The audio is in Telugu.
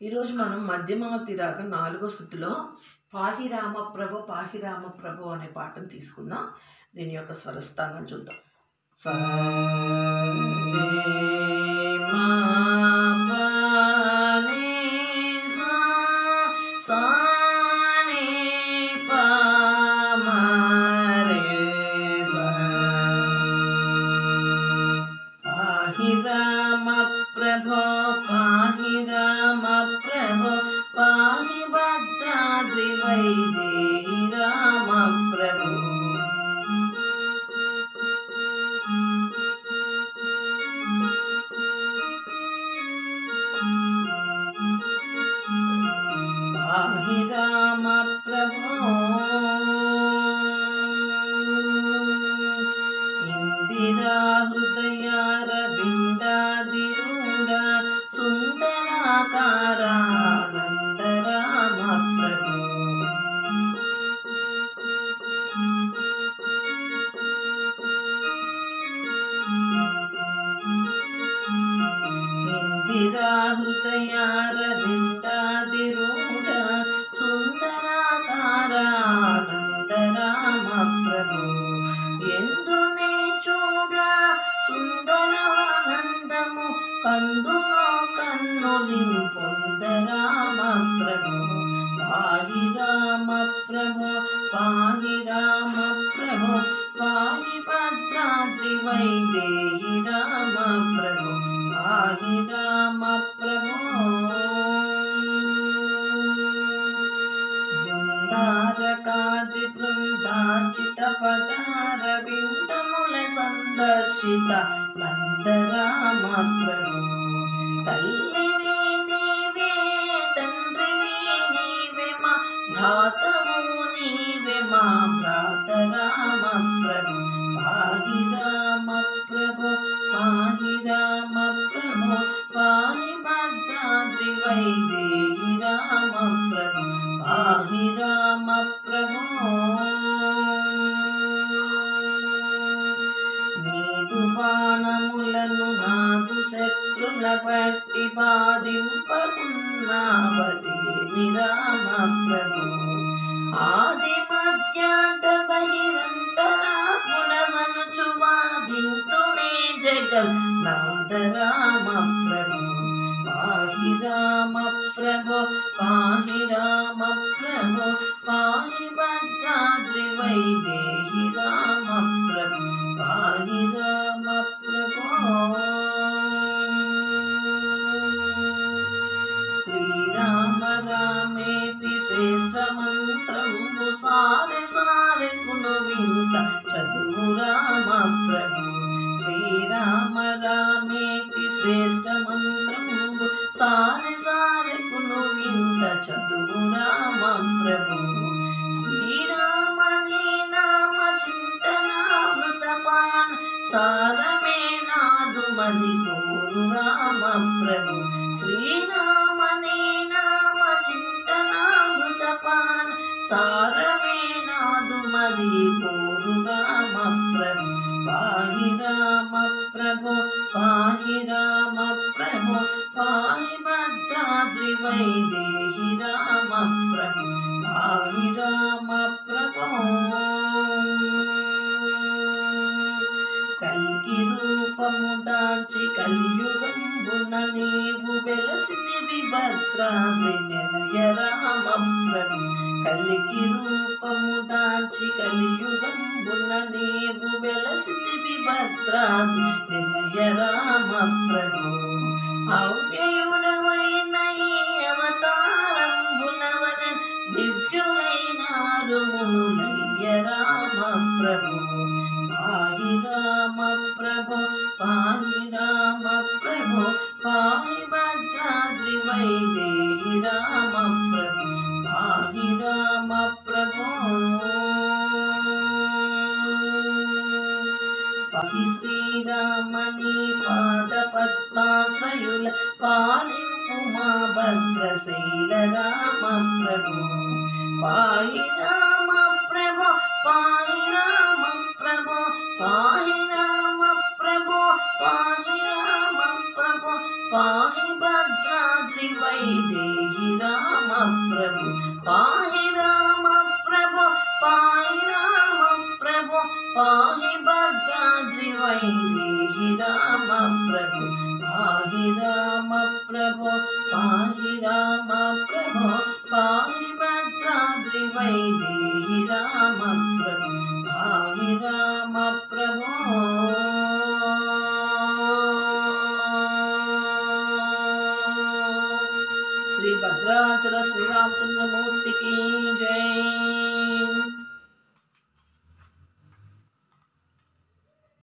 ఈరోజు మనం మధ్యమావతి రాగం 4వ స్తుతిలో పాహి రామ ప్రభు అనే పాటను తీసుకుందాం. దీని యొక్క స్వరస్థానం చూద్దాం. స రే మా ప ని సా సా ని ప మ రే స. పాహి రామ ప్రభో పాహి రామ ప్రభో పాహి భద్రాద్రి వైదేహి రామ ప్రభో. పాహి రామ ప్రభో ఇందిరా హృదయారవిందాదిరూఢ సుందరాకార నంద రామ ప్రభో. ఇందిరా హృదయారవిందాదిరూఢ సుందరాకార నంద రామ ప్రభో. ఎందునే చూడ సుందరానందము కందులో కన్నులిను పొంద రామ ప్రభో. పాహి రామ ప్రభో పాహి రామ ప్రభో పాహి భద్రాద్రి వైదేహి రామ ప్రభో. పాహి రామ ప్రభో. బృందారకాది బృందాచిత పదార బింబముల సందర్శిత నంద రామ ప్రభో. తల్లివి నీవే తండ్రివి నీవే మా ధాతవు నీవే మా భ్రాత రామ ప్రభో. పాహి రామ ప్రభో పాహి రామ ప్రభో పాహి భద్రాద్రి వైదేహి రామ ప్రభో. పాహి రామ ప్రభో. నీదు బాణములను నాదు శత్రుల పట్టి బాధింపకున్నావదేమి రామ ప్రభో. ఆది మధ్యాంత బహిరంతరాత్ములమనుచు బాధింతునే జగన్నాథ రామ ప్రభో. పాహి రామ ప్రభో పాహి రామ ప్రభో పాహి భద్రాద్రి వైదేహి రామ ప్రభో. పాహి రామ ప్రభో. శ్రీరామ రామేతి శ్రేష్ఠ మంత్రంబు సారె సారెకును వింత చదువు రామ ప్రభో. శ్రీరామ రామేతి శ్రేష్ఠ మంత్రంబు సారె సారెకును వింత చదువు రామ ప్రభో. శ్రీరామ నీ నామ చింతనామృతపాన్ సారమే నాదు మది కోరు రామ ప్రభో. శ్రీరామ నీ నామ చింతనామృతపాన్ సారమే నాదు మది కోరు రామ ప్రభో. పాహి రామ ప్రభో పాహి రామ ప్రభో పాహి భద్రాద్రి వైదేహి రామ ప్రభో. పాహి రామ ప్రభో. కల్కి రూపము దాల్చి కలియుగంబున నీవు వెలసితివి భద్రాద్రి నిలయ రామ ప్రభో. కలికి రూపము దాల్చి కలియుగంబున నీవు వెలసితివి భద్రాద్రి నిలయ రామ ప్రభో. అవ్యయుడవైన ఈ అవతారంబులవన దివ్యులైనారు మునులయ్య రామ ప్రభో. పాహి రామ ప్రభో పాహి రామ ప్రభో పాహి భద్రాద్రి వైదేహి రామ ప్రభో. పాహి రామ ప్రభో. పాహి శ్రీరామని పాద పద్మాశ్రయుల పాలింపు మా భద్రశైల రామ ప్రభో. పాహి రామ ప్రభో పాహి రామ ప్రభో పాహి రామ ప్రభో పాహి రామ ప్రభో पाहि भद्राद्रि वैदेहि राम प्रभु पाहि राम प्रभु पाहि राम प्रभु पाहि भद्राद्रि वैदेहि राम प्रभु पाहि राम प्रभु पाहि राम प्रभु पाहि भद्राद्रि वैदेहि राम प्रभु पाहि राम प्रभु श्री भद्राचल श्री रामचंद्रमूर्ति की जय।